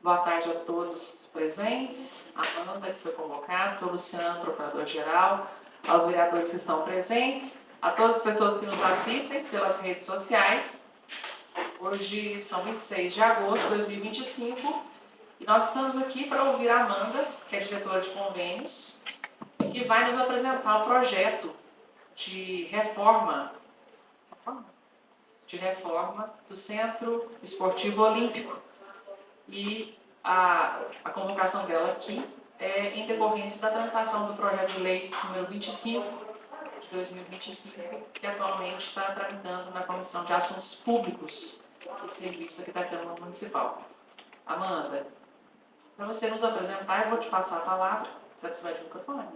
Boa tarde a todos presentes, a Amanda, que foi convocada, o Luciano, procurador-geral, aos vereadores que estão presentes, a todas as pessoas que nos assistem pelas redes sociais. Hoje são 26 de agosto de 2025 e nós estamos aqui para ouvir a Amanda, que é diretora de convênios, que vai nos apresentar o projeto de reforma do Centro Esportivo Olímpico. E a convocação dela aqui é em decorrência da tramitação do projeto de lei número 25 de 2025, que atualmente está tramitando na Comissão de Assuntos Públicos e Serviços aqui da Câmara Municipal. Amanda, para você nos apresentar, eu vou te passar a palavra. Você vai precisar de microfone?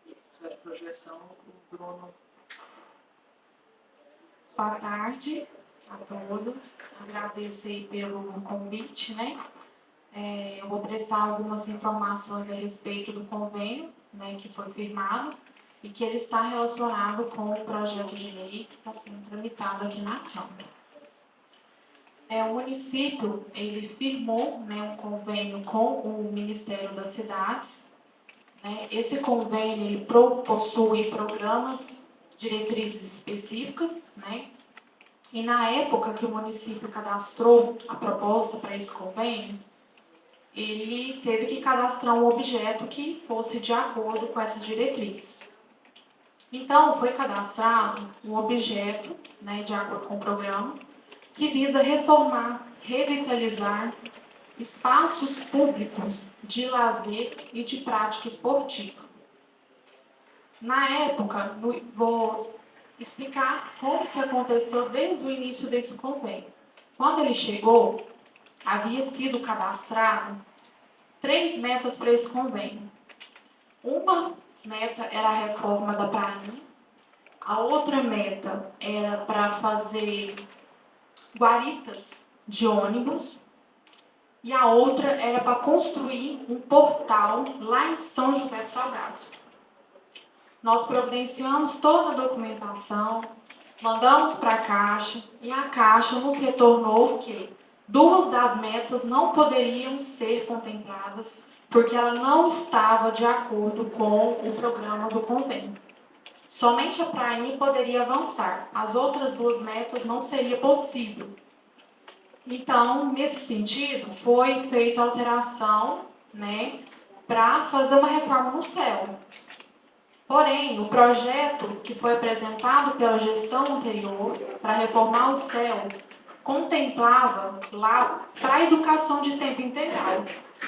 Se precisar de projeção, o Bruno. Boa tarde a todos. Agradeço aí pelo convite, né? Eu vou prestar algumas informações a respeito do convênio, né, que foi firmado e que ele está relacionado com o projeto de lei que está sendo tramitado aqui na Câmara. O município, ele firmou, né, um convênio com o Ministério das Cidades, né? Esse convênio, ele possui programas, diretrizes específicas, né? E na época que o município cadastrou a proposta para esse convênio, ele teve que cadastrar um objeto que fosse de acordo com essas diretrizes. Então, foi cadastrado um objeto, né, de acordo com o programa, que visa reformar, revitalizar espaços públicos de lazer e de prática esportiva. Na época, vou explicar como que aconteceu desde o início desse convênio. Quando ele chegou, havia sido cadastrado 3 metas para esse convênio. Uma meta era a reforma da prainha, a outra meta era para fazer guaritas de ônibus e a outra era para construir um portal lá em São José do Salgado. Nós providenciamos toda a documentação, mandamos para a Caixa e a Caixa nos retornou que 2 das metas não poderiam ser contempladas porque ela não estava de acordo com o programa do convênio. Somente a prainha poderia avançar, as outras 2 metas não seria possível. Então, nesse sentido, foi feita a alteração, né, para fazer uma reforma no céu. Porém, o projeto que foi apresentado pela gestão anterior para reformar o CEL contemplava lá para a educação de tempo integral.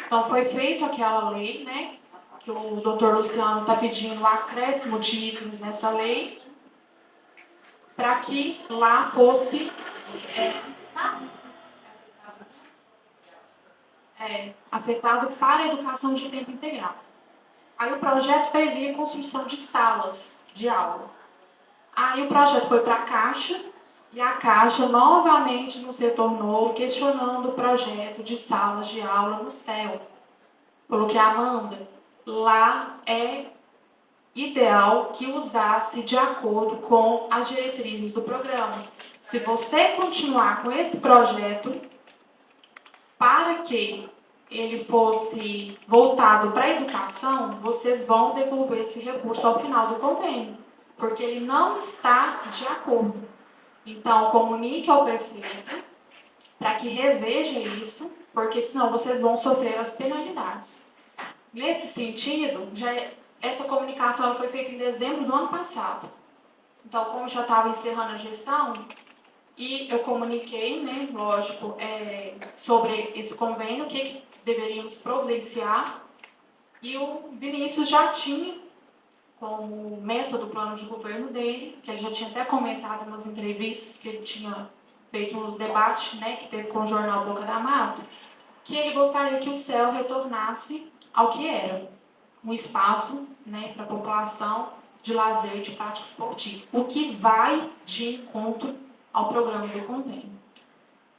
Então, foi feita aquela lei, né, que o doutor Luciano está pedindo o acréscimo de itens nessa lei, para que lá fosse afetado para a educação de tempo integral. Aí o projeto previa a construção de salas de aula. Aí o projeto foi para a Caixa, e a Caixa novamente nos retornou questionando o projeto de salas de aula no CEL. Pelo que, Amanda, lá é ideal que usasse de acordo com as diretrizes do programa. Se você continuar com esse projeto, para que ele fosse voltado para a educação, vocês vão devolver esse recurso ao final do convênio, porque ele não está de acordo. Então, comunique ao prefeito para que reveja isso, porque senão vocês vão sofrer as penalidades. Nesse sentido, essa comunicação foi feita em dezembro do ano passado. Então, como já estava encerrando a gestão, e eu comuniquei, né, lógico, sobre esse convênio, o que deveríamos providenciar, e o Vinícius já tinha como meta do plano de governo dele, que ele já tinha até comentado nas entrevistas que ele tinha feito no debate, né, que teve com o jornal Boca da Mata, que ele gostaria que o CEL retornasse ao que era, um espaço, né, para a população de lazer e de prática esportiva, o que vai de encontro ao programa do convênio.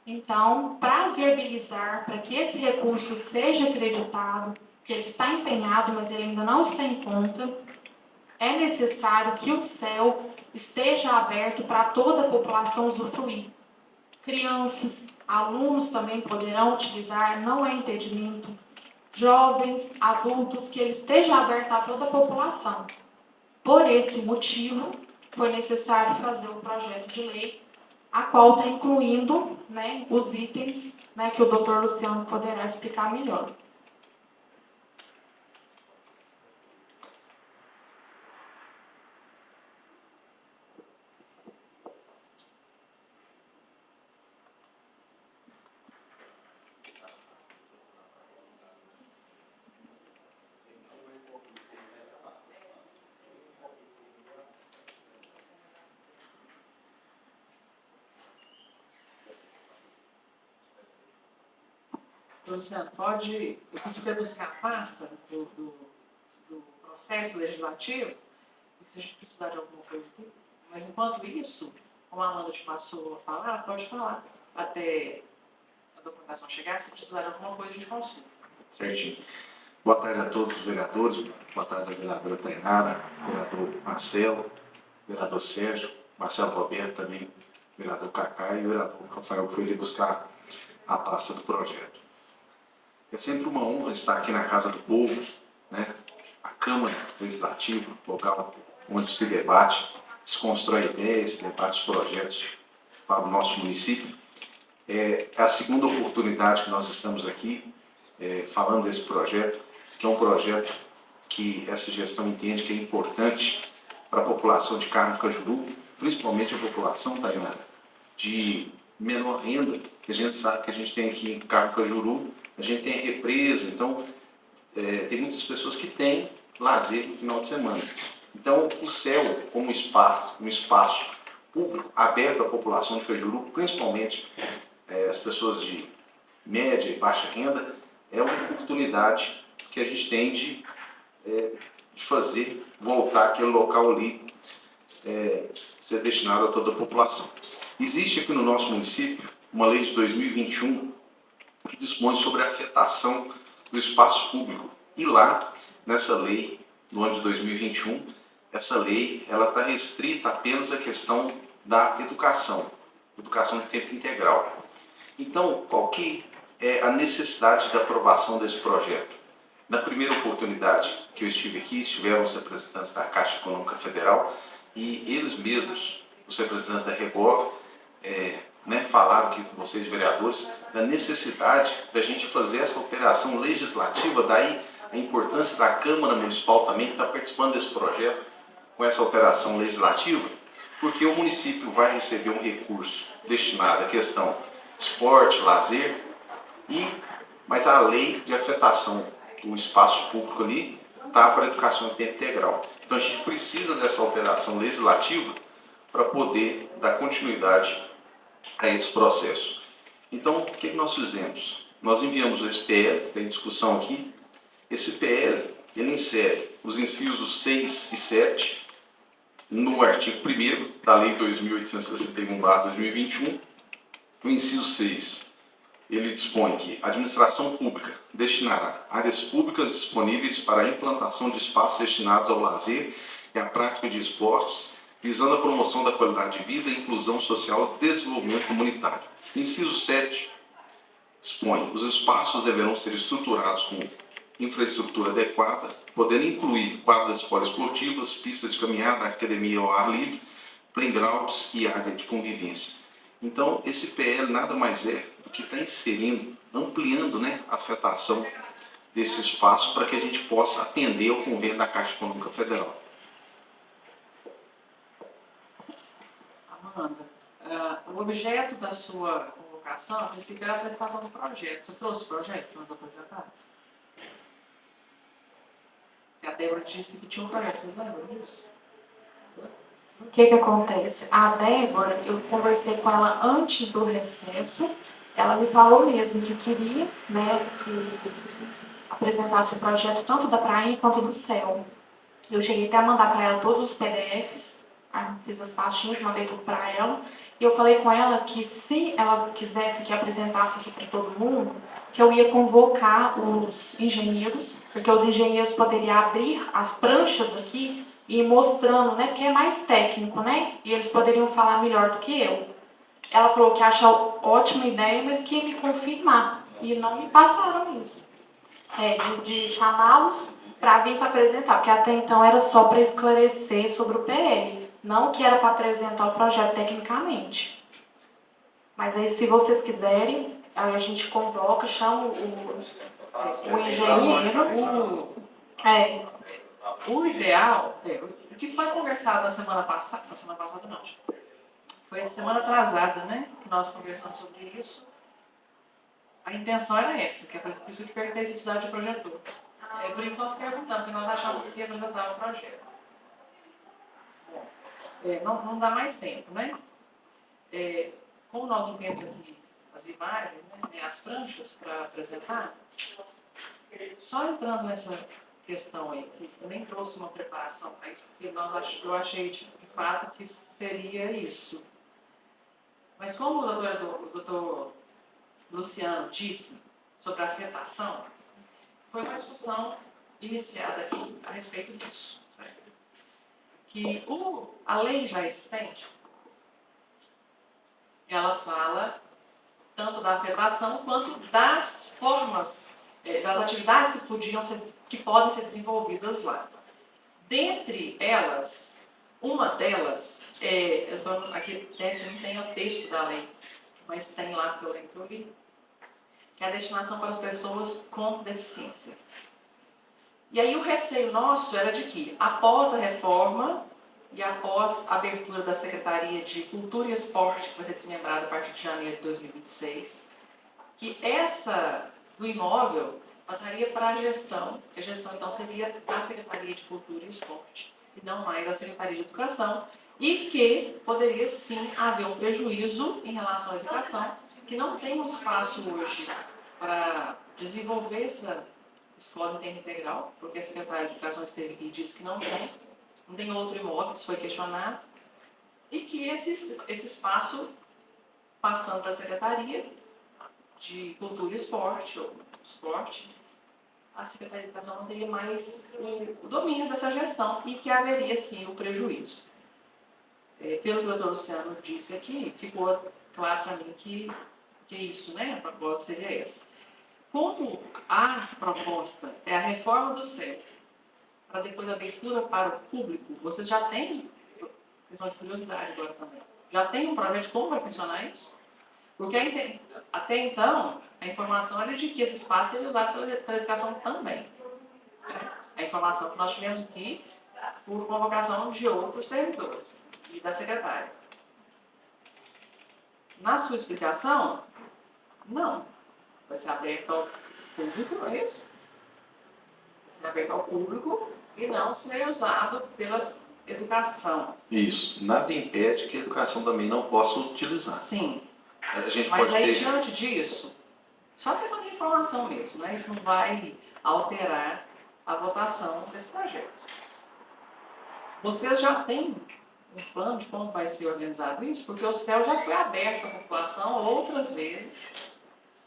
Então, para viabilizar, para que esse recurso seja acreditado, que ele está empenhado, mas ele ainda não está em conta, é necessário que o céu esteja aberto para toda a população usufruir. Crianças, alunos também poderão utilizar, não é impedimento. Jovens, adultos, que ele esteja aberto a toda a população. Por esse motivo, foi necessário fazer o projeto de lei, a qual está incluindo, né, os itens, né, que o doutor Luciano poderá explicar melhor. Luciano, pode eu pedir para buscar a pasta do processo legislativo, e se a gente precisar de alguma coisa aqui. Mas enquanto isso, como a Amanda te passou a palavra, pode falar até a documentação chegar. Se precisar de alguma coisa, a gente consulta. Certinho. Boa tarde a todos os vereadores, boa tarde à vereadora Tainara, vereador Marcelo, vereador Sérgio, Marcelo Roberto também, vereador Cacá e o vereador Rafael, que foi ali buscar a pasta do projeto. É sempre uma honra estar aqui na Casa do Povo, né? A Câmara Legislativa, local onde se debate, se constrói ideias, se debate os projetos para o nosso município. É a segunda oportunidade que nós estamos aqui falando desse projeto, que é um projeto que essa gestão entende que é importante para a população de Carmo Cajuru, principalmente a população, Tainara, de menor renda, que a gente sabe que a gente tem aqui em Carmo Cajuru, a gente tem a represa, então tem muitas pessoas que têm lazer no final de semana. Então o céu como um espaço público aberto à população de Cajuru, principalmente as pessoas de média e baixa renda, é uma oportunidade que a gente tem de fazer voltar aquele local ali ser destinado a toda a população. Existe aqui no nosso município uma lei de 2021 que dispõe sobre a afetação do espaço público. E lá, nessa lei, no ano de 2021, essa lei ela está restrita apenas à questão da educação de tempo integral. Então, qual que é a necessidade da aprovação desse projeto? Na primeira oportunidade que eu estive aqui, estiveram os representantes da Caixa Econômica Federal e eles mesmos, os representantes da Regov, falaram aqui com vocês, vereadores, da necessidade da gente fazer essa alteração legislativa, daí a importância da Câmara Municipal também estar participando desse projeto com essa alteração legislativa, porque o município vai receber um recurso destinado à questão esporte, lazer, mas a lei de afetação do espaço público ali está para a educação em tempo integral. Então a gente precisa dessa alteração legislativa para poder dar continuidade a esse processo. Então, o que nós fizemos? Nós enviamos o SPL, que está em discussão aqui. Esse PL, ele insere os incisos 6 e 7 no artigo 1º da Lei 2.861/2021. O inciso 6, ele dispõe que a administração pública destinará áreas públicas disponíveis para a implantação de espaços destinados ao lazer e à prática de esportes, visando a promoção da qualidade de vida, inclusão social e desenvolvimento comunitário. Inciso 7 dispõe: os espaços deverão ser estruturados com infraestrutura adequada, podendo incluir quadras poliesportivas, pistas de caminhada, academia ao ar livre, playgrounds e área de convivência. Então, esse PL nada mais é do que está inserindo, ampliando a afetação desse espaço para que a gente possa atender ao convênio da Caixa Econômica Federal. Amanda, o objeto da sua convocação, a princípio, era a apresentação do projeto. Você trouxe o projeto para nos apresentar? A Débora disse que tinha um projeto, vocês lembram disso? O que acontece? A Débora, eu conversei com ela antes do recesso, ela me falou mesmo que queria, que apresentasse o projeto tanto da praia quanto do céu. Eu cheguei até a mandar para ela todos os PDFs, fiz as pastinhas, mandei tudo para ela, e eu falei com ela que se ela quisesse que apresentasse aqui para todo mundo, que eu ia convocar os engenheiros, porque os engenheiros poderiam abrir as pranchas aqui e mostrando, né, porque é mais técnico, né, e eles poderiam falar melhor do que eu. Ela falou que acha ótima ideia, mas que ia me confirmar, e não me passaram isso. De chamá-los para vir para apresentar, porque até então era só para esclarecer sobre o PL, não que era para apresentar o projeto tecnicamente. Mas aí, se vocês quiserem, aí a gente convoca, chama o engenheiro. O ideal, o que foi conversado na semana passada não, foi a semana atrasada, né, que nós conversamos sobre isso. A intenção era essa, que é por isso que eu te perguntei se precisava de projetor. É por isso que nós perguntamos, porque nós achávamos que ia apresentar um projeto. Bom, não dá mais tempo, né? Como nós não temos aqui as imagens, né, as pranchas para apresentar, só entrando nessa questão aí, que eu nem trouxe uma preparação para isso, porque eu achei de fato que seria isso. Mas como o doutor Luciano disse sobre a afetação, foi uma discussão iniciada aqui a respeito disso. Certo? Que a lei já existente, ela fala tanto da afetação quanto das formas, das atividades que podem ser desenvolvidas lá. Dentre elas, uma delas, aqui não tem o texto da lei, mas tem lá que eu lembro que eu li, que é a destinação para as pessoas com deficiência. E aí o receio nosso era de que, após a reforma e após a abertura da Secretaria de Cultura e Esporte, que vai ser desmembrada a partir de janeiro de 2026, que essa do imóvel passaria para a gestão então seria da Secretaria de Cultura e Esporte, e não mais da Secretaria de Educação, e que poderia sim haver um prejuízo em relação à educação, que não tem um espaço hoje para desenvolver essa escola em tempo integral, porque a Secretaria de Educação esteve aqui e disse que não tem outro imóvel, que isso foi questionado, e que esse espaço, passando para a Secretaria de Cultura e Esporte, a Secretaria de Educação não teria mais o domínio dessa gestão e que haveria sim o prejuízo. Pelo que o doutor Luciano disse aqui, ficou claro para mim que é isso, né? A proposta seria essa. Como a proposta é a reforma do CEP, para depois a abertura para o público, vocês já têm, questão de curiosidade agora também, já tem um projeto de como vai funcionar isso? Porque até então, a informação era de que esse espaço seria usado pela educação também. A informação que nós tivemos aqui por convocação de outros servidores e da secretária. Na sua explicação, não. Vai ser aberto ao público, não é isso? Vai ser aberto ao público e não ser usado pela educação. Isso. Nada impede que a educação também não possa utilizar. Sim. A gente Mas pode aí, ter... diante disso, só questão de informação mesmo, né? Isso não vai alterar a votação desse projeto. Vocês já têm um plano de como vai ser organizado isso? Porque o CEL já foi aberto à população outras vezes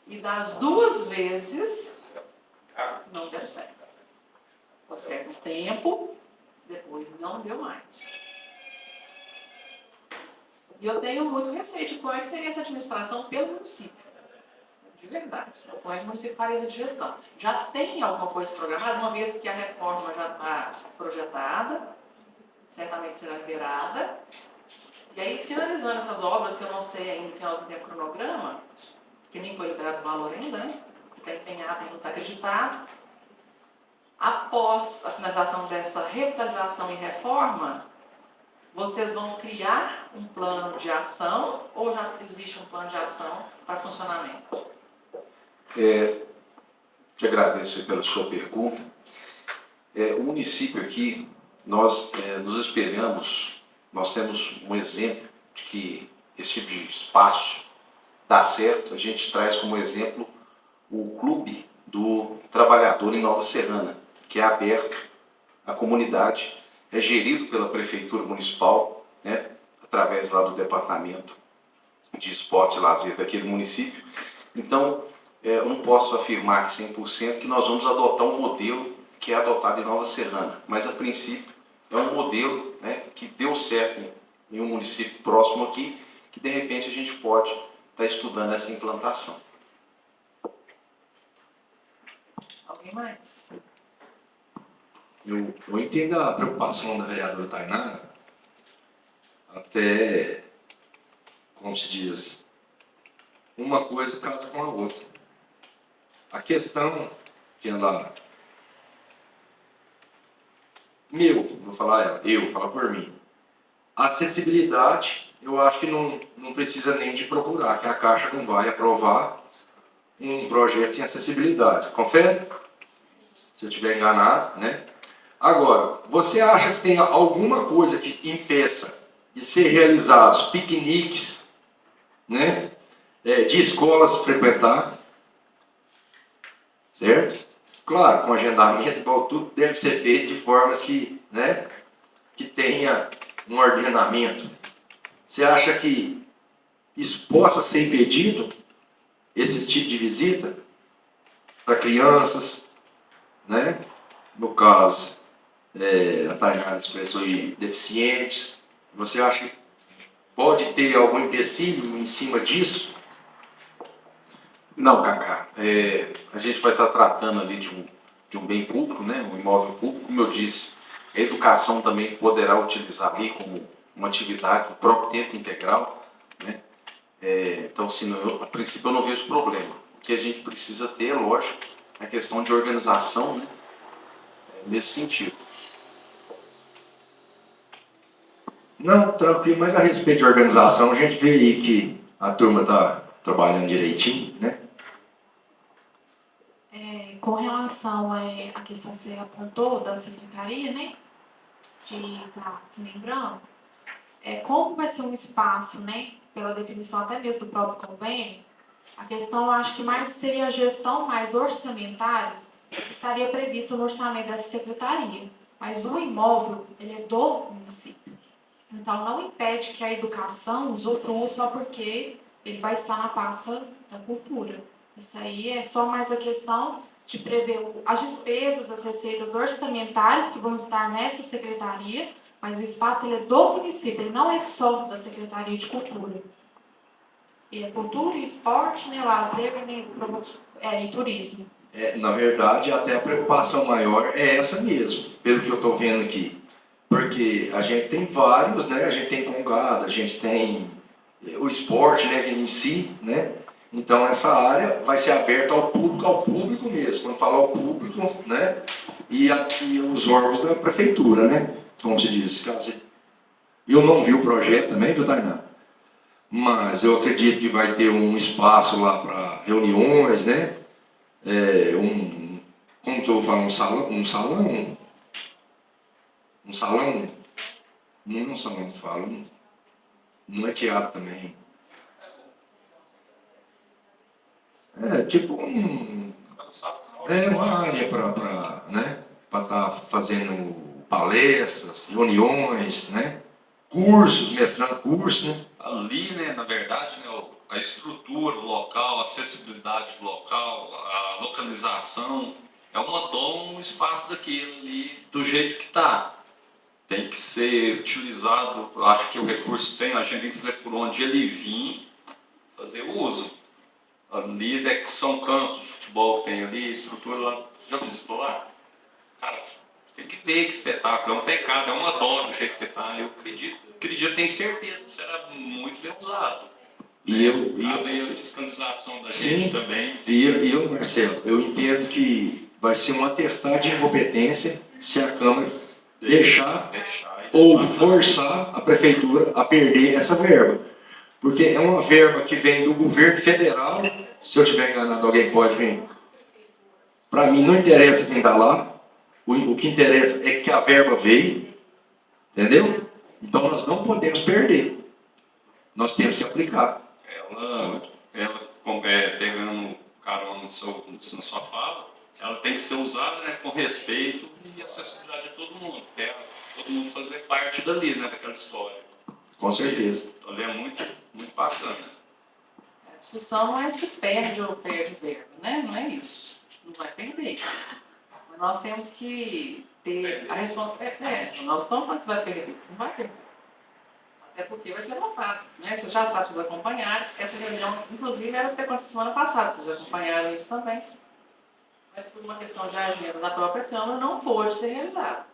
e das 2 vezes não deu certo. Deu certo um tempo, depois não deu mais. E eu tenho muito receio de como é que seria essa administração pelo município. De verdade. Como é que o município faria essa gestão? Já tem alguma coisa programada, uma vez que a reforma já está projetada, certamente será liberada. E aí, finalizando essas obras, que eu não sei ainda, que nós não temos cronograma, que nem foi liberado o valor ainda, né? Que está empenhado, não está acreditado. Após a finalização dessa revitalização e reforma, vocês vão criar um plano de ação ou já existe um plano de ação para funcionamento? Te agradeço pela sua pergunta. O município aqui, nós nos espelhamos, nós temos um exemplo de que esse tipo de espaço dá certo. A gente traz como exemplo o Clube do Trabalhador em Nova Serrana, que é aberto à comunidade, é gerido pela Prefeitura Municipal, né, através lá do Departamento de Esporte e Lazer daquele município. Então, eu não posso afirmar que 100% que nós vamos adotar um modelo que é adotado em Nova Serrana, mas a princípio é um modelo, né, que deu certo em um município próximo aqui, que de repente a gente pode estar estudando essa implantação. Alguém mais? Eu entendo a preocupação da vereadora Tainara, até, como se diz, uma coisa casa com a outra. A questão que ela... vou falar falar por mim. A acessibilidade, eu acho que não precisa nem de procurar, que a Caixa não vai aprovar um projeto sem acessibilidade. Confere? Se eu estiver enganado, né? Agora, você acha que tem alguma coisa que impeça de ser realizados piqueniques, né, de escolas frequentar, certo? Claro, com agendamento, igual tudo deve ser feito de formas que, né, que tenha um ordenamento. Você acha que isso possa ser impedido, esse tipo de visita, para crianças, né? No caso, a Tainara expressou aí, deficientes. Você acha que pode ter algum empecilho em cima disso? Não, Cacá, a gente vai estar tratando ali de um bem público, né, um imóvel público, como eu disse, a educação também poderá utilizar ali como uma atividade do próprio tempo integral, né? Então, assim, a princípio eu não vejo problema. O que a gente precisa ter, lógico, é a questão de organização, né, nesse sentido. Não, tranquilo, mas a respeito de organização, a gente vê aí que a turma está trabalhando direitinho, né? Com relação à questão que você apontou da secretaria, né, de estar desmembrando, como vai ser um espaço, né, pela definição até mesmo do próprio convênio, a questão eu acho que mais seria a gestão mais orçamentária, que estaria prevista no orçamento dessa secretaria. Mas o imóvel, ele é do município. Então, não impede que a educação usufrua só porque ele vai estar na pasta da cultura. Isso aí é só mais a questão de prever as despesas, as receitas orçamentárias que vão estar nessa secretaria, mas o espaço ele é do município, ele não é só da Secretaria de Cultura. E é cultura e esporte, né, lazer e turismo. Na verdade, até a preocupação maior é essa mesmo, pelo que eu estou vendo aqui. Porque a gente tem vários, né? A gente tem congado, a gente tem o esporte, né, em si, né? Então essa área vai ser aberta ao público mesmo. Quando falar ao público, né? E os órgãos da prefeitura, né? Como se diz. Eu não vi o projeto também, viu, Tainá? Mas eu acredito que vai ter um espaço lá para reuniões, né? Como que eu vou falar? Um salão, não é um salão que fala, não é teatro também. Tipo uma área para né, para estar fazendo palestras, reuniões, né? Cursos, mestrando cursos, né? Ali, né, na verdade, né, a estrutura, o local, a acessibilidade do local, a localização, é uma dom um espaço daquele ali do jeito que está. Tem que ser utilizado, acho que o recurso tem, a gente tem que fazer por onde ele vir, fazer uso. Ali são campos de futebol que tem ali, estrutura lá, já visitou lá? Cara, tem que ver que espetáculo, é um pecado, é uma dó do jeito que está. Eu acredito, tenho certeza que será muito bem usado. E a fiscalização da gente sim, também. E Marcelo, eu entendo que vai ser um atestado de incompetência se a Câmara deixar ou forçar a Prefeitura a perder essa verba. Porque é uma verba que vem do governo federal, se eu estiver enganado, alguém pode vir. Para mim não interessa quem está lá, o que interessa é que a verba veio, entendeu? Então nós não podemos perder, nós temos que aplicar. Pegando carona na sua fala, ela tem que ser usada, né, com respeito e acessibilidade a todo mundo, todo mundo fazer parte dali, né, daquela história. Com certeza. Então, ali é muito, muito bacana. A discussão não é se perde ou perde verba, né? Não é isso. Não vai perder. Nós temos que ter a responsabilidade. Nós estamos falando que vai perder, não vai perder. Até porque vai ser votado, né? Vocês já sabem, vocês acompanharam. Essa reunião, inclusive, era para ter acontecido semana passada, vocês já acompanharam isso também. Mas por uma questão de agenda da própria Câmara, não pôde ser realizado.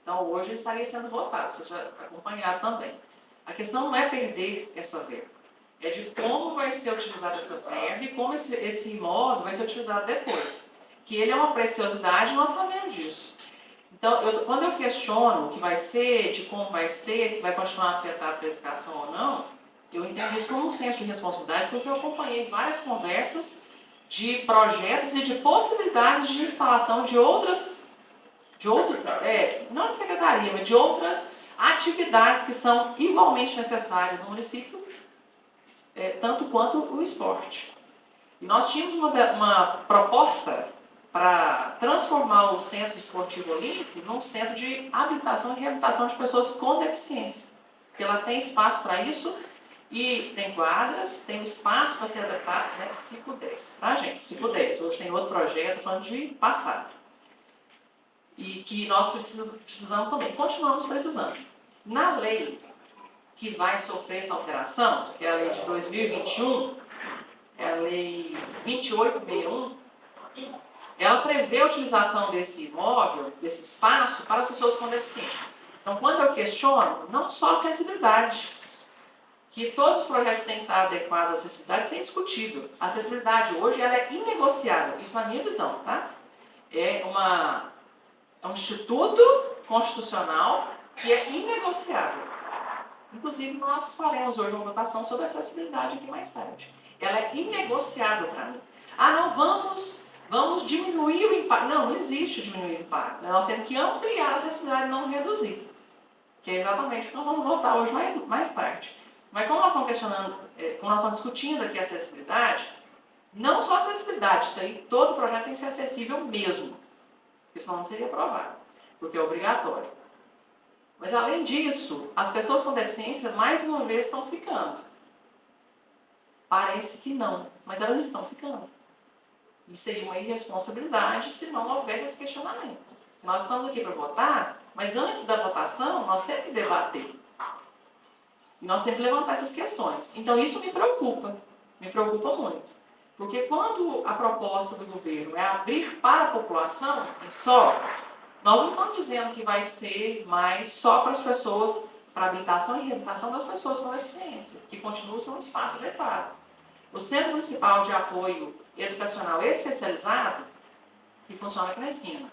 Então, hoje ele estaria sendo votado, vocês já acompanharam também. A questão não é perder essa verba, é de como vai ser utilizada essa verba e como esse imóvel vai ser utilizado depois. Que ele é uma preciosidade, nós sabemos disso. Então, quando eu questiono o que vai ser, de como vai ser, se vai continuar afetado pela educação ou não, eu entendo isso como um senso de responsabilidade, porque eu acompanhei várias conversas de projetos e de possibilidades de instalação de outras, não de secretaria, mas de outras atividades que são igualmente necessárias no município, tanto quanto o esporte. E nós tínhamos uma proposta para transformar o Centro Esportivo Olímpico num centro de habilitação e reabilitação de pessoas com deficiência. Porque ela tem espaço para isso e tem quadras, tem espaço para ser adaptado, né, se pudesse, tá, gente? Se pudesse. Hoje tem outro projeto falando de passado. E que nós precisamos também, continuamos precisando. Na lei que vai sofrer essa alteração, que é a lei de 2021, é a lei 2861, ela prevê a utilização desse imóvel, desse espaço, para as pessoas com deficiência. Então, quando eu questiono, não só a acessibilidade, que todos os projetos têm que estar adequados à acessibilidade, isso é indiscutível. A acessibilidade hoje ela é inegociável, isso na minha visão, tá? É um instituto constitucional que é inegociável. Inclusive, nós faremos hoje uma votação sobre acessibilidade aqui mais tarde. Ela é inegociável para mim. Ah, não, vamos diminuir o impacto. Não, não existe diminuir o impacto. Nós temos que ampliar a acessibilidade e não reduzir. Que é exatamente o que nós vamos votar hoje mais tarde. Mas como nós estamos questionando, como nós estamos discutindo aqui a acessibilidade, não só a acessibilidade, isso aí, todo projeto tem que ser acessível mesmo. Porque senão não seria aprovado, porque é obrigatório. Mas além disso, as pessoas com deficiência, mais uma vez, estão ficando. Parece que não, mas elas estão ficando. E seria uma irresponsabilidade se não houvesse esse questionamento. Nós estamos aqui para votar, mas antes da votação, nós temos que debater. E nós temos que levantar essas questões. Então, isso me preocupa muito. Porque quando a proposta do governo é abrir para a população, nós não estamos dizendo que vai ser mais só para as pessoas, para a habilitação e reabilitação das pessoas com deficiência, que continua sendo um espaço adequado. O Centro Municipal de Apoio Educacional Especializado, que funciona aqui na esquina,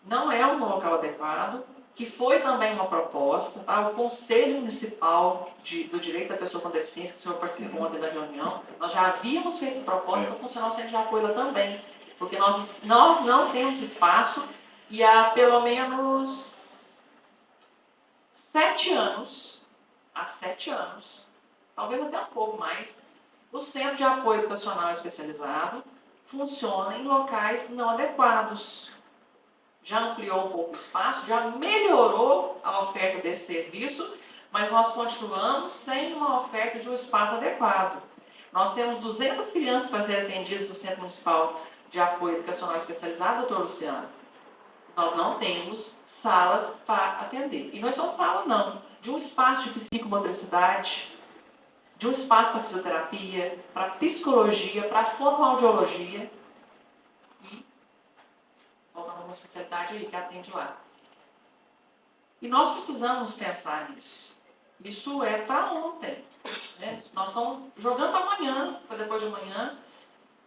não é um local adequado, que foi também uma proposta, tá? O Conselho Municipal do Direito da Pessoa com Deficiência, que o senhor participou ontem da reunião, nós já havíamos feito essa proposta para funcionar o Centro de Apoio lá também, porque nós não temos espaço e há pelo menos 7 anos, talvez até um pouco mais, o Centro de Apoio Educacional Especializado funciona em locais não adequados. Já ampliou um pouco o espaço, já melhorou a oferta desse serviço, mas nós continuamos sem uma oferta de um espaço adequado. Nós temos 200 crianças para serem atendidas no Centro Municipal de Apoio Educacional Especializado, doutor Luciano. Nós não temos salas para atender. E não é só sala, não. De um espaço de psicomotricidade, de um espaço para fisioterapia, para psicologia, para fonoaudiologia. E falta uma especialidade aí que atende lá. E nós precisamos pensar nisso. Isso é para ontem. Né? Nós estamos jogando para amanhã, para depois de amanhã.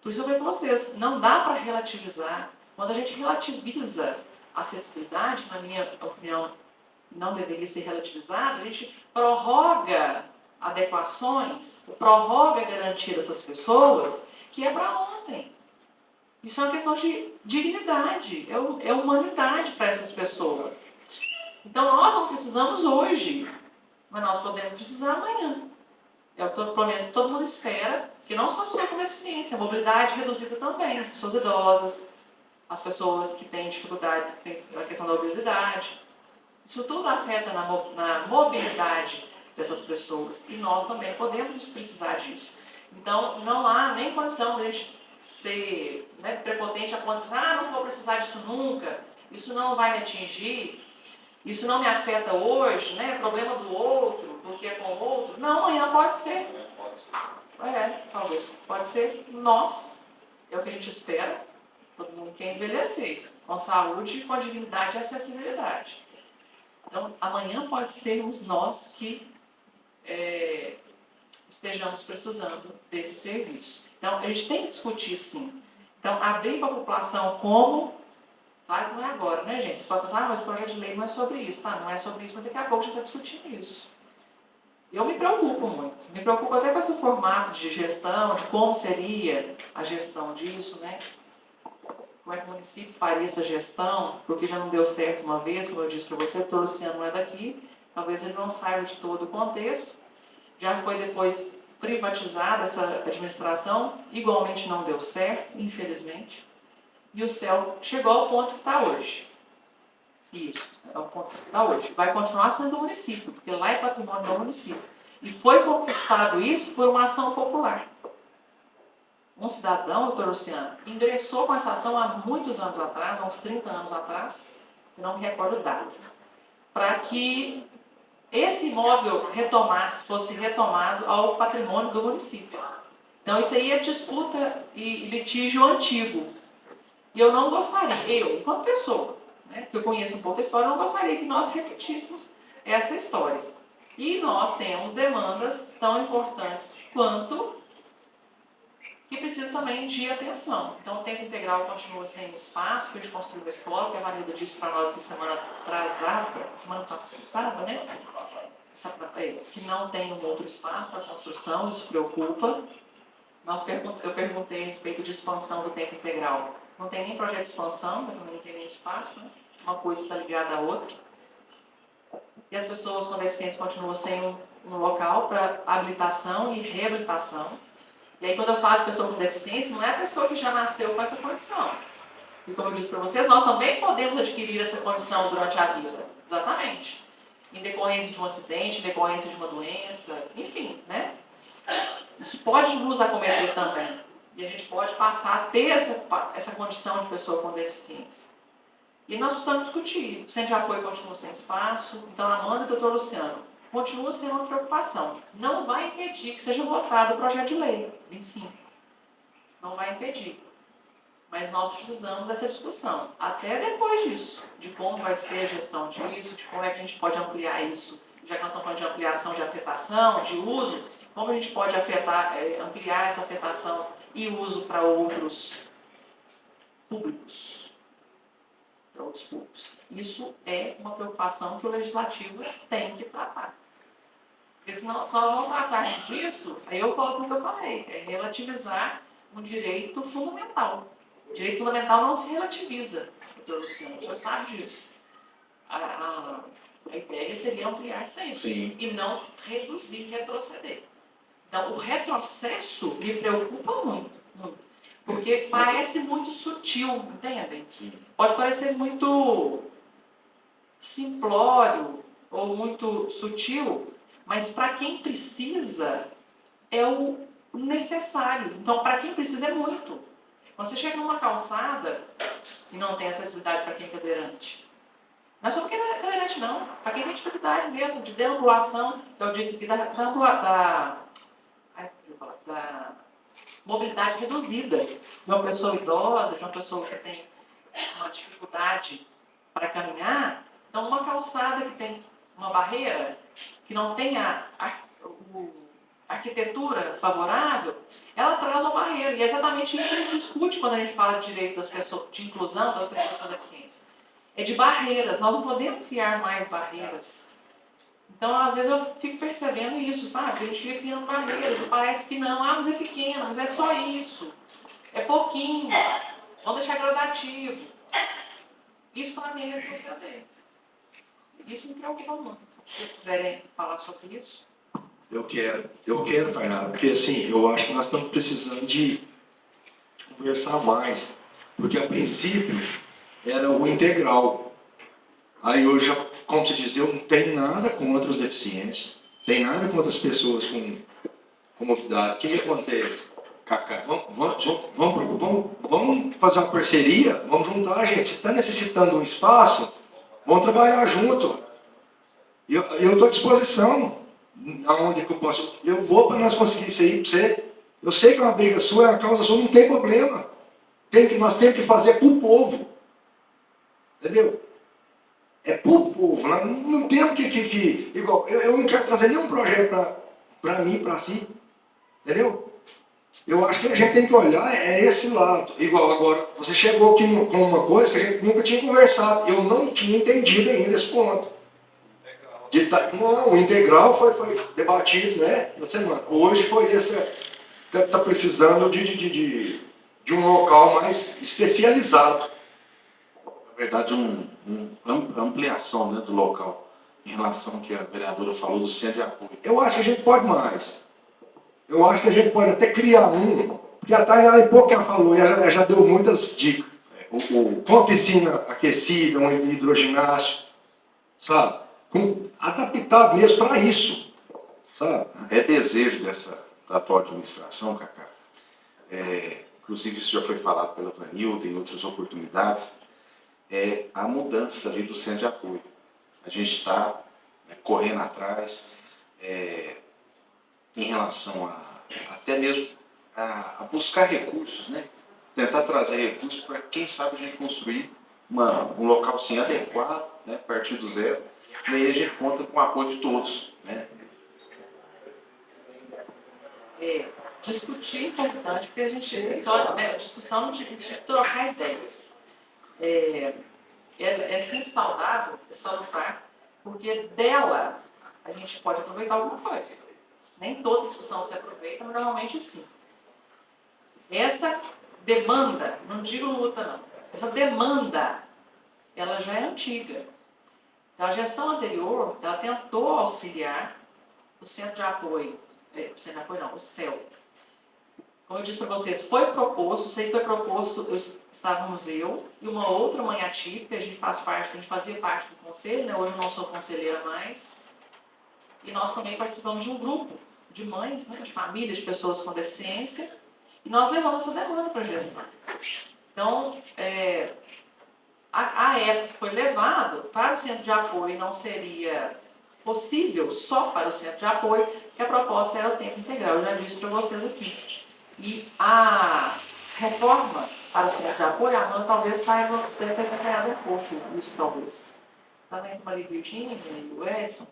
Por isso eu falei com vocês, não dá para relativizar. Quando a gente relativiza a acessibilidade, na minha opinião, não deveria ser relativizada, a gente prorroga adequações, prorroga a garantia dessas pessoas, que é para ontem. Isso é uma questão de dignidade, é humanidade para essas pessoas. Então nós não precisamos hoje, mas nós podemos precisar amanhã. É o que pelo menos todo mundo espera, que não só as pessoas com deficiência, a mobilidade reduzida também, as pessoas idosas, as pessoas que têm dificuldade, a questão da obesidade. Isso tudo afeta na mobilidade dessas pessoas e nós também podemos precisar disso. Então, não há nem condição de a gente ser, né, prepotente a ponto de pensar, não vou precisar disso nunca, isso não vai me atingir, isso não me afeta hoje, né, problema do outro, porque é com o outro. Não, amanhã pode ser. Talvez pode ser nós, é o que a gente espera, todo mundo quer envelhecer, com saúde, com dignidade e acessibilidade. Então, amanhã pode sermos nós que estejamos precisando desse serviço. Então, a gente tem que discutir sim. Então, abrir para a população como... Claro que não é agora, né, gente? Você pode pensar, mas o projeto de lei não é sobre isso, tá? Não é sobre isso, mas daqui a pouco a gente está discutindo isso. Eu me preocupo muito. Me preocupo até com esse formato de gestão, de como seria a gestão disso, né? Como é que o município faria essa gestão, porque já não deu certo uma vez, como eu disse para você, o Luciano não é daqui, talvez ele não saiba de todo o contexto. Já foi depois privatizada essa administração, igualmente não deu certo, infelizmente. E o céu chegou ao ponto que está hoje. Isso, é o ponto que está hoje. Vai continuar sendo do município, porque lá é patrimônio do município. E foi conquistado isso por uma ação popular. Um cidadão, doutor Luciano, ingressou com essa ação há muitos anos atrás, há uns 30 anos atrás, eu não me recordo o dado, para que esse imóvel fosse retomado ao patrimônio do município. Então isso aí é disputa e litígio antigo. E eu não gostaria, enquanto pessoa, né, que eu conheço um pouco a história, eu não gostaria que nós repetíssemos essa história. E nós temos demandas tão importantes quanto que precisa também de atenção. Então, o tempo integral continua sem espaço, para a gente construir uma escola, que a Marilda disse para nós que semana passada, né? Que não tem um outro espaço para construção, isso preocupa. Eu perguntei a respeito de expansão do tempo integral. Não tem nem projeto de expansão, mas também não tem nem espaço, né? Uma coisa está ligada à outra. E as pessoas com deficiência continuam sem um local para habilitação e reabilitação. E aí, quando eu falo de pessoa com deficiência, não é a pessoa que já nasceu com essa condição. E como eu disse para vocês, nós também podemos adquirir essa condição durante a vida. Exatamente. Em decorrência de um acidente, em decorrência de uma doença, enfim, né? Isso pode nos acometer também. E a gente pode passar a ter essa condição de pessoa com deficiência. E nós precisamos discutir. O centro de apoio continua sem espaço. Então, a Amanda e o doutor Luciano, continua sendo uma preocupação. Não vai impedir que seja votado o projeto de lei 25. Não vai impedir. Mas nós precisamos dessa discussão. Até depois disso. De como vai ser a gestão disso, de como é que a gente pode ampliar isso. Já que nós estamos falando de ampliação de afetação, de uso, como a gente pode ampliar essa afetação e uso para outros públicos. Para outros públicos. Isso é uma preocupação que o Legislativo tem que tratar. Porque se nós não tratarmos disso, aí eu falo com o que eu falei, é relativizar um direito fundamental. O direito fundamental não se relativiza, doutor Luciano, o senhor sabe disso. A ideia seria ampliar sempre. Sim. E não reduzir, retroceder. Então, o retrocesso me preocupa muito, muito. Porque parece muito sutil, entendem? Sim. Pode parecer muito simplório ou muito sutil, mas para quem precisa é o necessário. Então, para quem precisa é muito. Quando você chega numa calçada e não tem acessibilidade para quem é cadeirante, não é só porque é cadeirante não, para quem tem dificuldade mesmo de deambulação, que eu disse aqui, da mobilidade reduzida, de uma pessoa idosa, de uma pessoa que tem uma dificuldade para caminhar. Então, uma calçada que tem uma barreira, que não tem a arquitetura favorável, ela traz uma barreira. E é exatamente isso que a gente discute quando a gente fala de direito das pessoas, de inclusão das pessoas com deficiência. É de barreiras. Nós não podemos criar mais barreiras. Então, às vezes eu fico percebendo isso, sabe? A gente fica criando barreiras e parece que não. Mas é pequeno, mas é só isso. É pouquinho. Vamos deixar gradativo. Isso para mim é retroceder. Isso me preocupa muito. Se vocês quiserem falar sobre isso. Eu quero, Tainara, porque assim, eu acho que nós estamos precisando de conversar mais. Porque a princípio era o integral. Aí hoje, como se diz, eu não tenho nada contra os deficientes, tem nada contra as pessoas com mobilidade. O que acontece? Cacá, vamos fazer uma parceria, vamos juntar, gente. Está necessitando um espaço, vamos trabalhar junto. Eu estou à disposição. Aonde que eu posso? Eu vou para nós conseguir isso aí para você. Eu sei que é uma briga sua, é uma causa sua, não tem problema. Nós temos que fazer para o povo. Entendeu? É para o povo. Nós não temos que igual, eu não quero trazer nenhum projeto para mim, para si. Entendeu? Eu acho que a gente tem que olhar esse lado. Igual agora, você chegou aqui com uma coisa que a gente nunca tinha conversado. Eu não tinha entendido ainda esse ponto. Não, o integral foi debatido, né, na semana. Hoje foi esse. Está precisando de um local mais especializado. Na verdade, ampliação, né, do local, em relação ao que a vereadora falou do centro de apoio. Eu acho que a gente pode mais. Eu acho que a gente pode até criar um, porque a Tainara, em pouco que ela falou, ela já deu muitas dicas. Com a piscina aquecida, um hidroginástica, sabe? Adaptado mesmo para isso, sabe? É desejo da atual administração, Cacá, inclusive isso já foi falado pela Vanilda em outras oportunidades, é a mudança ali do centro de apoio. A gente está correndo atrás em relação até mesmo a buscar recursos, né? Tentar trazer recursos para, quem sabe, a gente construir um local assim, adequado, né? A partir do zero. E aí a gente conta com o apoio de todos, né? Discutir é importante, porque a gente só discussão de trocar ideias. É sempre saudável, é salutar, porque dela a gente pode aproveitar alguma coisa. Nem toda discussão se aproveita, mas normalmente sim. Essa demanda, não digo luta não, essa demanda, ela já é antiga. Então, a gestão anterior, ela tentou auxiliar o centro de apoio, o CEL. Como eu disse para vocês, foi proposto, estávamos eu e uma outra mãe atípica, a gente fazia parte do conselho, né? Hoje eu não sou conselheira mais, e nós também participamos de um grupo de mães, né? De famílias, de pessoas com deficiência, e nós levamos essa demanda para a gestão. Então, a época foi levado para o centro de apoio, não seria possível só para o centro de apoio, que a proposta era o tempo integral, eu já disse para vocês aqui. E a reforma para o centro de apoio, a Amanda talvez saiba, você deve ter acompanhado um pouco isso, talvez. Também com a Maria Virgínia e o Edson.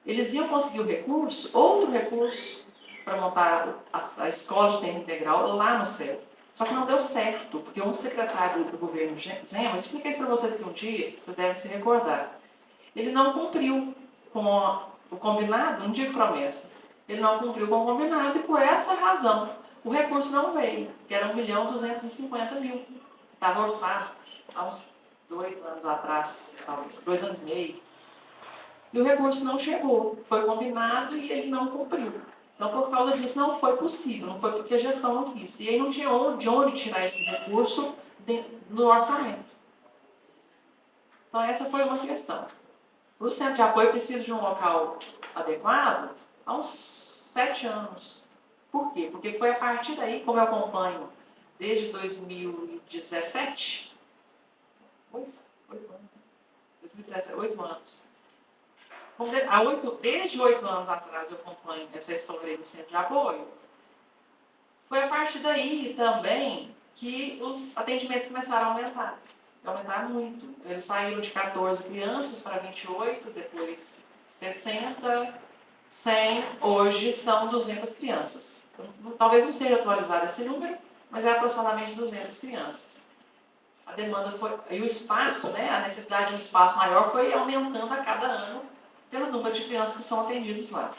Eles iam conseguir o recurso, outro recurso, para montar a escola de tempo integral lá no CEL. Só que não deu certo, porque um secretário do governo Zema, eu expliquei isso para vocês aqui um dia, vocês devem se recordar. Ele não cumpriu com o combinado, não digo promessa, ele não cumpriu com o combinado e por essa razão o recurso não veio, que era 1.250.000. Estava orçado há uns 2 anos atrás, 2 anos e meio. E o recurso não chegou, foi combinado e ele não cumpriu. Então, por causa disso, não foi possível, não foi porque a gestão não quis. E aí não tinha de onde tirar esse recurso no orçamento. Então, essa foi uma questão. O centro de apoio precisa de um local adequado há uns 7 anos. Por quê? Porque foi a partir daí, como eu acompanho desde 2017, 8 anos. Desde 8 anos atrás eu acompanho essa história aí do centro de apoio. Foi a partir daí também que os atendimentos começaram a aumentar. Aumentaram muito. Eles saíram de 14 crianças para 28, depois 60, 100, hoje são 200 crianças. Talvez não seja atualizado esse número, mas é aproximadamente 200 crianças. A demanda foi, e o espaço, né, a necessidade de um espaço maior foi aumentando a cada ano pelo número de crianças que são atendidas lá.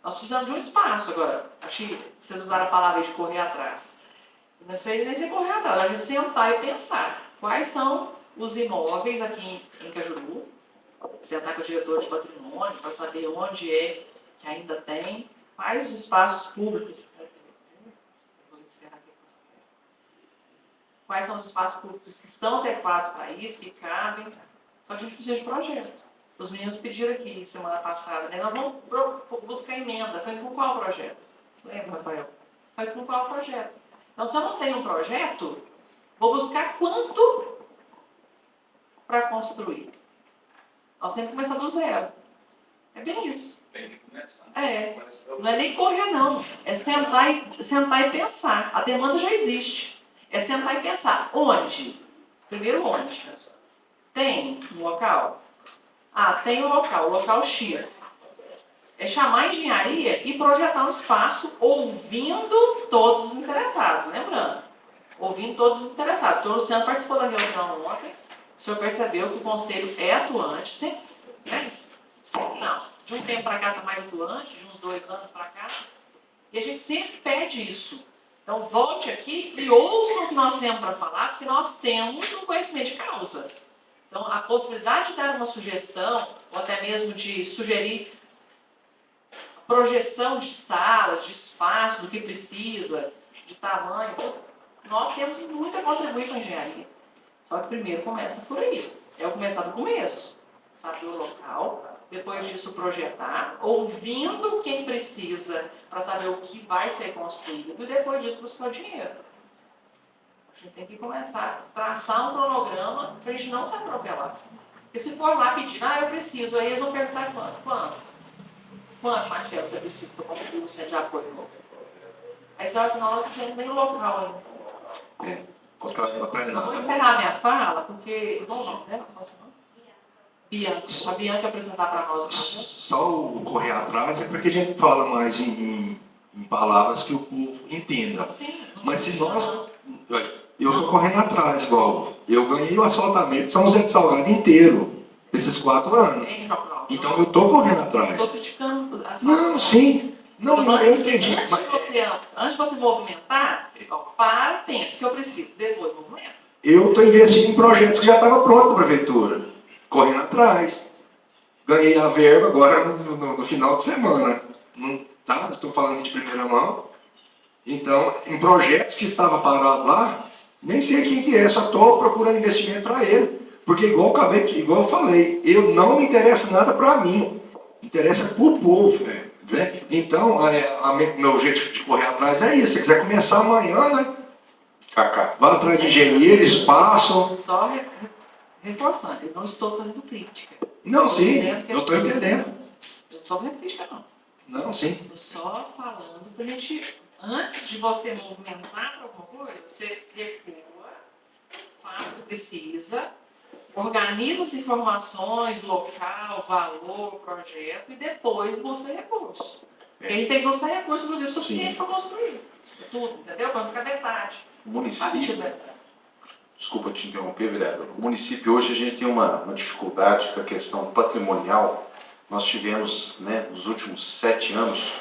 Nós precisamos de um espaço agora. Acho que vocês usaram a palavra de correr atrás. Não sei nem se correr atrás, a gente sentar e pensar quais são os imóveis aqui em Cajuru, sentar com o diretor de patrimônio para saber onde é que ainda tem, quais os espaços públicos. Vou encerrar aqui com essa tela. Quais são os espaços públicos que estão adequados para isso, que cabem. Então a gente precisa de projeto. Os meninos pediram aqui semana passada, né? Nós vamos buscar emenda. Foi com qual projeto? Lembra, Rafael? vai com qual projeto. Então, se eu não tenho um projeto, vou buscar quanto para construir. Nós temos que começar do zero. É bem isso. Tem que começar. Não é nem correr, não. É sentar e pensar. A demanda já existe. É sentar e pensar. Onde? Primeiro, onde? Tem um local? Tem um local, o local X. É chamar a engenharia e projetar um espaço ouvindo todos os interessados, lembrando. Ouvindo todos os interessados. Então, o Luciano participou da reunião ontem, o senhor percebeu que o conselho é atuante, sempre, né? Não, de um tempo para cá está mais atuante, de uns 2 anos para cá, e a gente sempre pede isso. Então, volte aqui e ouça o que nós temos para falar, porque nós temos um conhecimento de causa. Então, a possibilidade de dar uma sugestão, ou até mesmo de sugerir projeção de salas, de espaço, do que precisa, de tamanho, nós temos muito a contribuir com a engenharia. Só que primeiro começa por aí. É o começar do começo. Saber o local, depois disso projetar, ouvindo quem precisa para saber o que vai ser construído e depois disso buscar o dinheiro. A gente tem que começar a traçar um cronograma para a gente não se atropelar. Porque se for lá pedir, eu preciso, aí eles vão perguntar quanto? Quanto, Marcelo, você precisa para construir um centro de apoio novo? Aí você olha assim, nós não temos nem local ainda. Nós vamos encerrar a minha fala, porque... Bom nome, né? Bianca. A Bianca apresentar para nós. Só o correr atrás é porque a gente fala mais em palavras que o povo entenda. Sim. Mas se nós... Eu estou correndo atrás, igual. Eu ganhei o asfaltamento de São José de Salgado inteiro, esses 4 anos. Então eu estou correndo atrás. Estou criticando a fala. Não, sim. Não, eu entendi. Antes de você movimentar, pensa o que eu preciso, depois movimento. Eu estou investindo em projetos que já estavam prontos para a prefeitura. Correndo atrás. Ganhei a verba agora no final de semana. Não, tá? Estou falando de primeira mão. Então, em projetos que estavam parados lá, nem sei quem que é, só estou procurando investimento para ele. Porque igual eu falei, eu não me interessa nada para mim. Interessa para o povo. Né? Então, meu jeito de correr atrás é isso. Se você quiser começar amanhã, né? Vai atrás de engenheiro, espaço. Só reforçando, eu não estou fazendo crítica. Não, sim, eu estou entendendo. Eu não estou fazendo crítica, não. Não, sim. Estou só falando para a gente, antes de você movimentar para alguma coisa, você recua, faz o que precisa, organiza as informações, local, valor, projeto, e depois busca recurso. Porque a gente tem que buscar recurso, inclusive, suficiente para construir. Tudo, entendeu? Para não ficar metade. O município... Desculpa te interromper, vereador. O município hoje a gente tem uma dificuldade com a questão patrimonial. Nós tivemos, nos últimos 7 anos,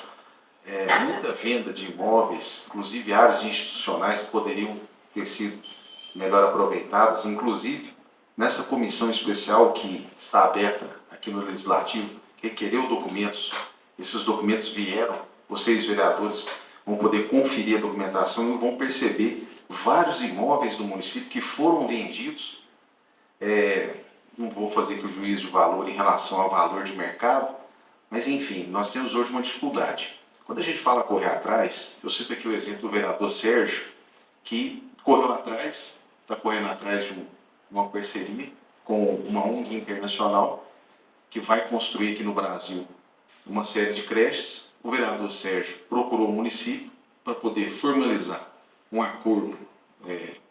muita venda de imóveis, inclusive áreas institucionais que poderiam ter sido melhor aproveitadas, inclusive nessa comissão especial que está aberta aqui no Legislativo, requereu documentos, esses documentos vieram, vocês vereadores vão poder conferir a documentação e vão perceber vários imóveis do município que foram vendidos, não vou fazer aqui o juízo de valor em relação ao valor de mercado, mas enfim, nós temos hoje uma dificuldade. Quando a gente fala correr atrás, eu cito aqui o exemplo do vereador Sérgio, que correu atrás, está correndo atrás de uma parceria com uma ONG internacional que vai construir aqui no Brasil uma série de creches. O vereador Sérgio procurou o município para poder formalizar um acordo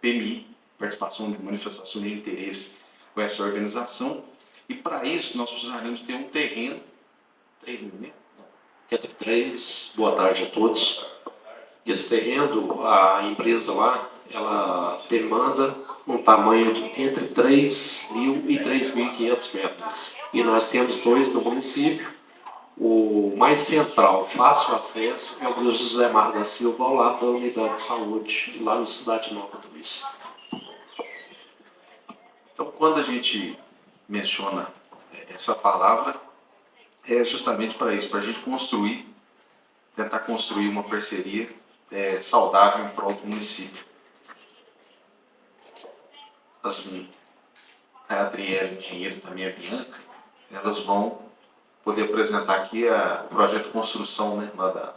PMI, participação de manifestação de interesse com essa organização, e para isso nós precisaríamos ter um terreno. 3 minutos? Entre 3, boa tarde a todos. Esse terreno, a empresa lá, ela demanda um tamanho de entre 3.000 e 3.500 metros. E nós temos 2 no município. O mais central, fácil acesso, é o do José Mar da Silva, ao lado da unidade de saúde, lá no Cidade Nova do Luiz. Então, quando a gente menciona essa palavra, é justamente para isso, para a gente tentar construir uma parceria saudável em prol do município. A Adriele, o engenheiro, também a Bianca, elas vão poder apresentar aqui o projeto de construção, lá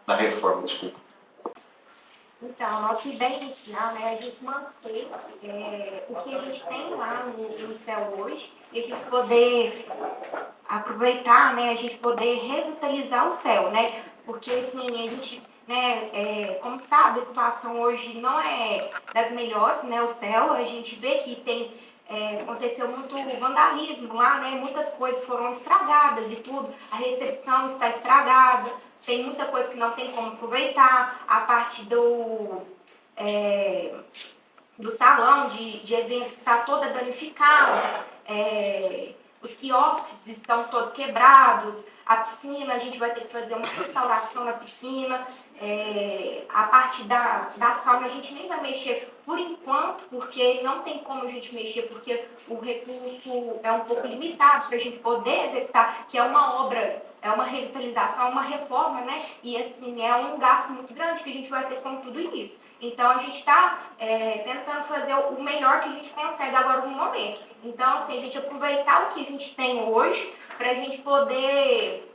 da reforma, desculpa. Então, nossa ideia inicial é a gente manter o que a gente tem lá no céu hoje e a gente poder aproveitar, né, a gente poder revitalizar o céu, né? Porque assim, a gente, né, como sabe, a situação hoje não é das melhores, né? O céu, a gente vê que tem aconteceu muito vandalismo lá, né? Muitas coisas foram estragadas e tudo. A recepção está estragada, tem muita coisa que não tem como aproveitar. A parte do salão de eventos está toda danificada, os quiosques estão todos quebrados, a piscina, a gente vai ter que fazer uma restauração na piscina, a parte da sauna a gente nem vai mexer por enquanto, porque não tem como a gente mexer, porque o recurso é um pouco limitado para a gente poder executar, que é uma obra, é uma revitalização, uma reforma, né? E assim, é um gasto muito grande que a gente vai ter com tudo isso. Então a gente está tentando fazer o melhor que a gente consegue agora no momento. Então, assim, a gente aproveitar o que a gente tem hoje para a gente poder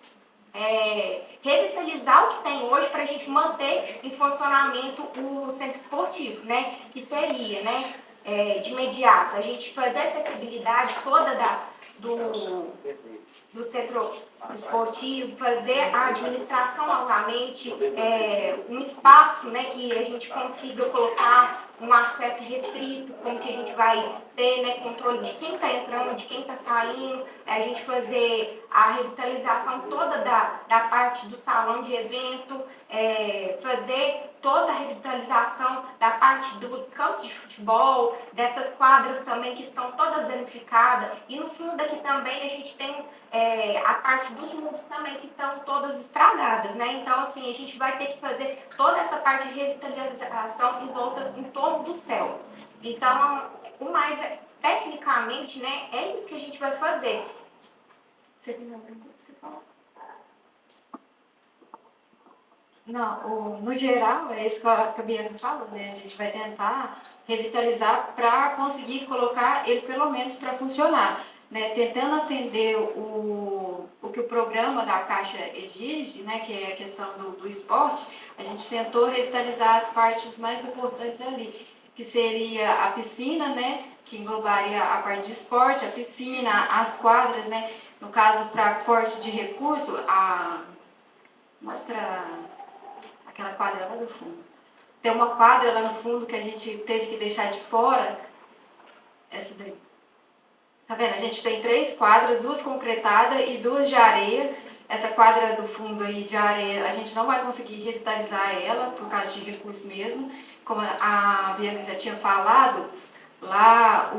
revitalizar o que tem hoje para a gente manter em funcionamento o centro esportivo, né? Que seria, né? De imediato, a gente fazer a acessibilidade toda do centro esportivo, fazer a administração novamente, um espaço, né, que a gente consiga colocar um acesso restrito, como que a gente vai ter, né, controle de quem está entrando, de quem está saindo, a gente fazer a revitalização toda da parte do salão de evento, fazer toda a revitalização da parte dos campos de futebol, dessas quadras também que estão todas danificadas, e no fundo daqui também a gente tem a parte dos muros também que estão todas estragadas, né? Então, assim, a gente vai ter que fazer toda essa parte de revitalização em torno do céu. Então, o mais tecnicamente, né, é isso que a gente vai fazer. Você tem alguma coisa que você fala? Não, no geral, é isso que a Bianca falou, né? A gente vai tentar revitalizar para conseguir colocar ele pelo menos para funcionar, né? Tentando atender o que o programa da Caixa exige, né? Que é a questão do esporte, a gente tentou revitalizar as partes mais importantes ali, que seria a piscina, né? Que englobaria a parte de esporte, a piscina, as quadras, né? No caso, para corte de recurso, mostra aquela quadra lá do fundo. Tem uma quadra lá no fundo que a gente teve que deixar de fora. Essa daí. Tá vendo? A gente tem 3 quadras, 2 concretadas e 2 de areia. Essa quadra do fundo aí de areia, a gente não vai conseguir revitalizar ela por causa de recurso mesmo. Como a Bianca já tinha falado, lá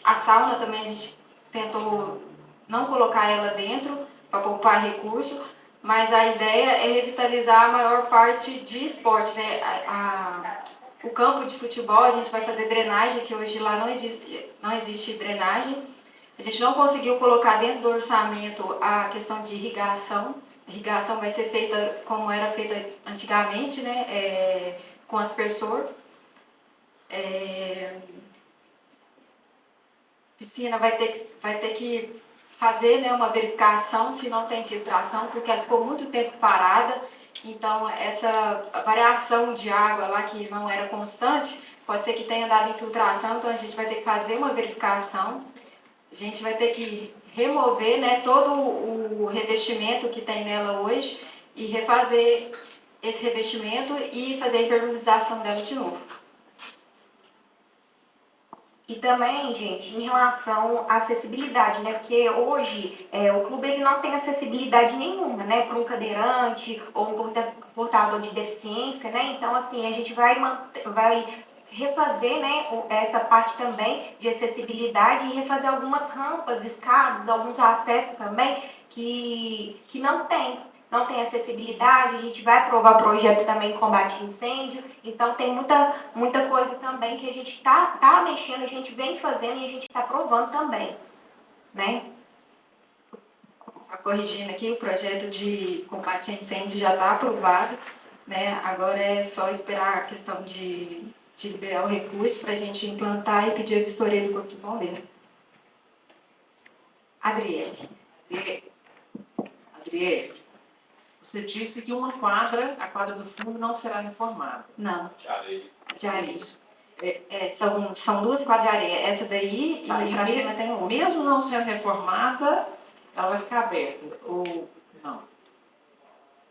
a sauna também a gente tentou não colocar ela dentro para poupar recurso, mas a ideia é revitalizar a maior parte de esporte, né? O campo de futebol a gente vai fazer drenagem, que hoje lá não existe drenagem. A gente não conseguiu colocar dentro do orçamento a questão de irrigação. A irrigação vai ser feita como era feita antigamente, né? Com aspersor. Piscina vai ter que fazer, né, uma verificação se não tem filtração, porque ela ficou muito tempo parada. Então, essa variação de água lá que não era constante, pode ser que tenha dado infiltração, então a gente vai ter que fazer uma verificação. A gente vai ter que remover, né, todo o revestimento que tem nela hoje e refazer esse revestimento e fazer a impermeabilização dela de novo. E também, gente, em relação à acessibilidade, né? Porque hoje o clube ele não tem acessibilidade nenhuma, né? Para um cadeirante ou um portador de deficiência, né? Então, assim, a gente vai refazer, né, essa parte também de acessibilidade e refazer algumas rampas, escadas, alguns acessos também que não tem acessibilidade. A gente vai aprovar projeto também de combate a incêndio, então tem muita coisa também que a gente tá mexendo, a gente vem fazendo e a gente está aprovando também, né? Só corrigindo aqui, o projeto de combate a incêndio já está aprovado, né? Agora é só esperar a questão de liberar o recurso para a gente implantar e pedir a vistoria do Corpo de Bombeiro. Adriele. Adriele, Você disse que uma quadra, a quadra do fundo, não será reformada. Não, de areia. Isso. São 2 quadras de areia, essa daí Tá, e pra cima tem outra. Mesmo não sendo reformada, ela vai ficar aberta ou não?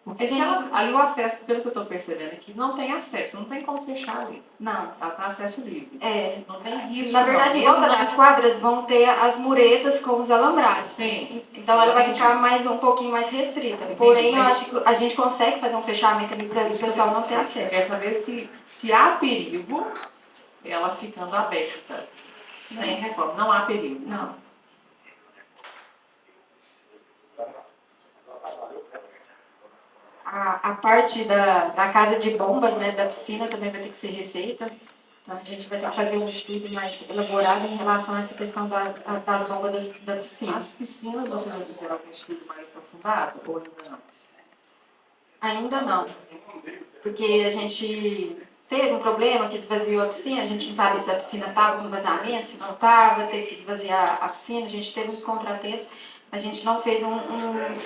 Porque se ali o acesso, pelo que eu estou percebendo aqui, não tem acesso, não tem como fechar ali. Não. Ela está acesso livre. Não tem risco. Na verdade, em volta das quadras vão ter as muretas com os alambrados. Sim. Então ela vai ficar um pouquinho mais restrita. Porém, eu acho que a gente consegue fazer um fechamento ali para o pessoal não ter acesso. Quer saber se há perigo ela ficando aberta, sem reforma. Não há perigo. Não. A parte da casa de bombas, né, da piscina também vai ter que ser refeita. Então a gente vai ter que fazer um estudo mais elaborado em relação a essa questão das bombas da piscina. As piscinas, vocês já fizeram algum estudo mais aprofundado ou ainda não? Ainda não. Porque a gente teve um problema que esvaziou a piscina, a gente não sabe se a piscina estava com vazamento, se não estava, teve que esvaziar a piscina, a gente teve uns contratempos. A gente não fez um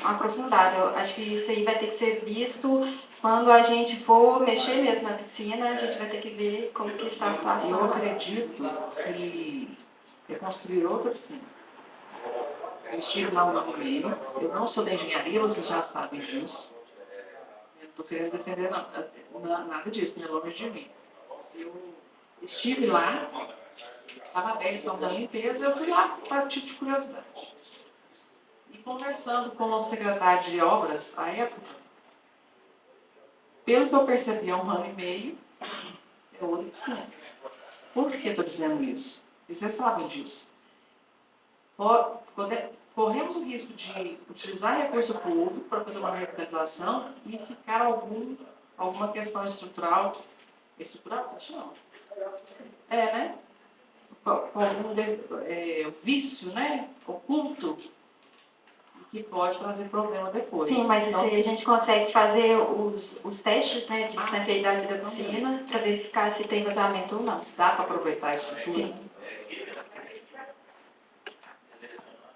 aprofundado. Eu acho que isso aí vai ter que ser visto quando a gente for mexer mesmo na piscina, a gente vai ter que ver como que está a situação. Eu acredito que construir outra piscina. Eu estive lá 1 ano e meio, eu não sou da engenharia, vocês já sabem disso. Eu não estou querendo defender nada disso, né? Longe de mim. Eu estive lá, estava aberto, eles estavam dando limpeza, eu fui lá para título de curiosidade. Conversando com o secretário de obras à época, pelo que eu percebi há 1 ano e meio, é outra piscina. Por que estou dizendo isso? E vocês sabem disso. Corremos o risco de utilizar recurso público para fazer uma revitalização e ficar alguma questão estrutural. Estrutural? Acho não. Né? Com algum vício, né? Oculto, que pode trazer problema depois. Sim, mas então, a gente consegue fazer os testes, né, de sinceridade da piscina para verificar se tem vazamento ou não. Se dá para aproveitar a estrutura? Sim.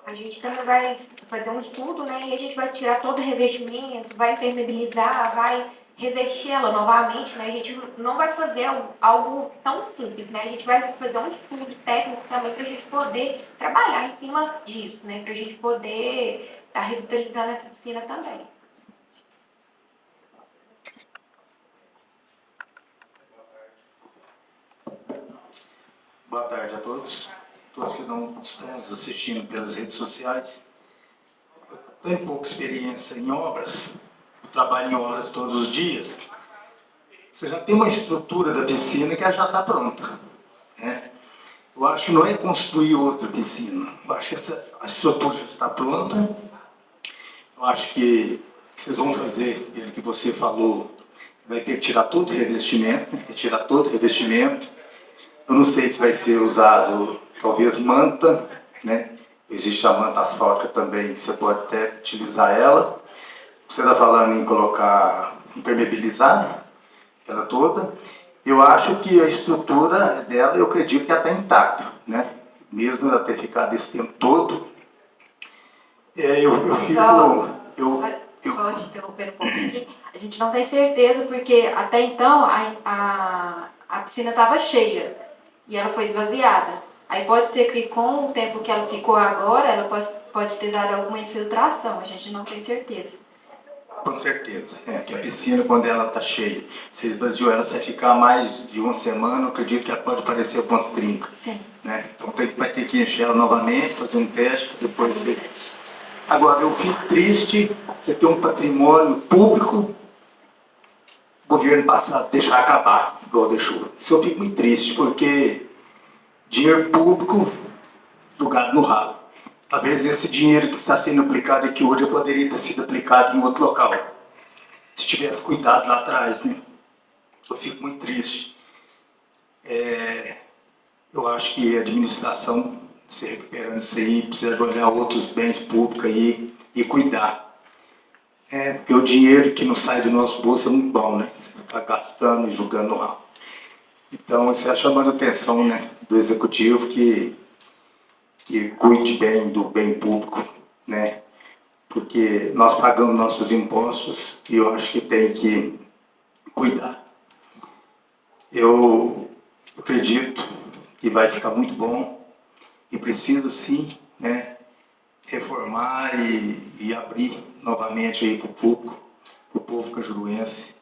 A gente também vai fazer um estudo, né, e a gente vai tirar todo o revestimento, vai impermeabilizar, vai revestir ela novamente, né, a gente não vai fazer algo tão simples, né, a gente vai fazer um estudo técnico também para a gente poder trabalhar em cima disso, né, para a gente poder estar revitalizando essa piscina também. Boa tarde a todos que não estão nos assistindo pelas redes sociais. Eu tenho pouca experiência em obras, eu trabalho em obras todos os dias. Você já tem uma estrutura da piscina que já está pronta, né? Eu acho que não é construir outra piscina, eu acho que a estrutura já está pronta. Eu acho que vocês vão fazer, pelo que você falou, vai ter que tirar todo o revestimento, Eu não sei se vai ser usado, talvez, manta, né? Existe a manta asfáltica também, você pode até utilizar ela. Você está falando em colocar, impermeabilizar, né? Ela toda. Eu acho que a estrutura dela, eu acredito que ela está intacta, né? Mesmo ela ter ficado esse tempo todo. Só te interromper um pouco aqui. A gente não tem certeza, porque até então a piscina estava cheia e ela foi esvaziada. Aí pode ser que com o tempo que ela ficou agora, ela pode ter dado alguma infiltração, a gente não tem certeza. Com certeza, que a piscina, quando ela está cheia, você esvaziou ela, você ficar mais de 1 semana, eu acredito que ela pode aparecer algumas trincas. Sim. Né? Então vai ter que encher ela novamente, fazer um teste, depois você... Agora, eu fico triste, você ter um patrimônio público, o governo passado deixar acabar, igual deixou. Isso eu fico muito triste, porque dinheiro público jogado no ralo. Talvez esse dinheiro que está sendo aplicado aqui hoje poderia ter sido aplicado em outro local. Se tivesse cuidado lá atrás, né? Eu fico muito triste. Eu acho que a administração, se recuperando isso aí, precisa olhar outros bens públicos aí e cuidar. Porque o dinheiro que não sai do nosso bolso é muito bom, né? Você ficar gastando e jogando no ralo. Então, isso é chamando a atenção, né, do executivo que cuide bem do bem público, né? porque nós pagamos nossos impostos e eu acho que tem que cuidar. Eu acredito que vai ficar muito bom e precisa sim, né, reformar e abrir novamente aí para o público, para o povo cajuruense,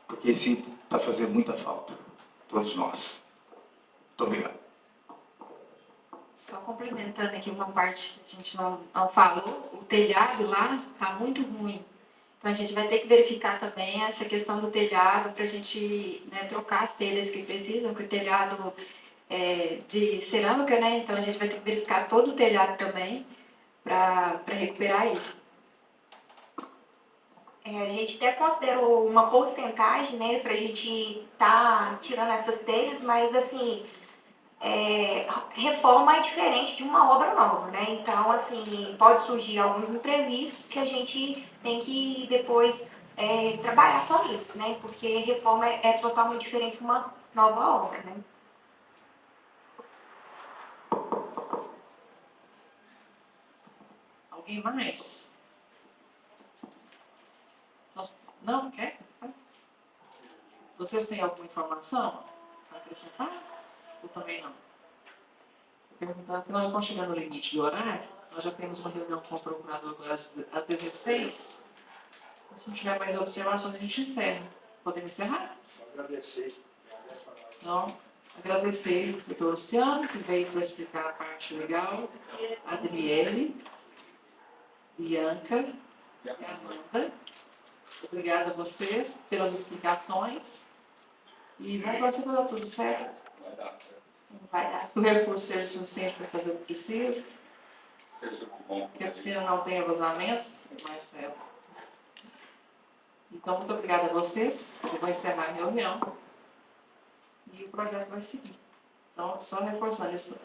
porque isso está fazendo muita falta, todos nós. Muito obrigado. Só complementando aqui uma parte que a gente não falou, o telhado lá está muito ruim. Então a gente vai ter que verificar também essa questão do telhado para a gente, né, trocar as telhas que precisam, que o telhado é de cerâmica, né? Então a gente vai ter que verificar todo o telhado também para recuperar ele. A gente até considerou uma porcentagem, né, para a gente tá tirando essas telhas, mas assim, reforma é diferente de uma obra nova, né? Então, assim, pode surgir alguns imprevistos que a gente tem que depois trabalhar com isso, né? Porque reforma é totalmente diferente de uma nova obra, né? Alguém mais? Não? Quer? Vocês têm alguma informação para acrescentar? Ou também não? Vou perguntar, porque nós já estamos chegando no limite do horário. Nós já temos uma reunião com o procurador agora às 16. Se não tiver mais observações, a gente encerra. Podemos encerrar? Agradecer. Então, agradecer ao doutor Luciano, que veio para explicar a parte legal, a Adriele, Bianca e Amanda. Obrigada a vocês pelas explicações. E vamos torcer para dar tudo certo. Vai dar certo. Sim, vai dar. Que o recurso seja suficiente para fazer o que precisa. Seja bom. Que a piscina não tenha vazamentos, mais certo. Então, muito obrigada a vocês. Eu vou encerrar a reunião. E o projeto vai seguir. Então, só reforçando isso,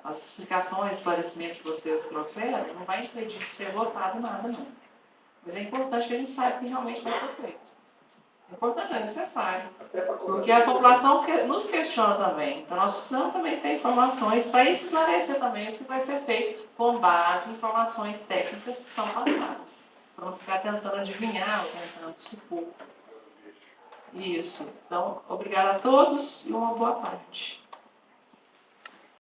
as explicações, esclarecimentos que vocês trouxeram, não vai impedir de ser votado nada, não. Mas é importante que a gente saiba que realmente vai ser feito. É importante, é necessário. Porque a população nos questiona também. Então, nós precisamos também ter informações para esclarecer também o que vai ser feito com base em informações técnicas que são passadas. Para não ficar tentando adivinhar ou tentando supor. Isso. Então, obrigada a todos e uma boa tarde.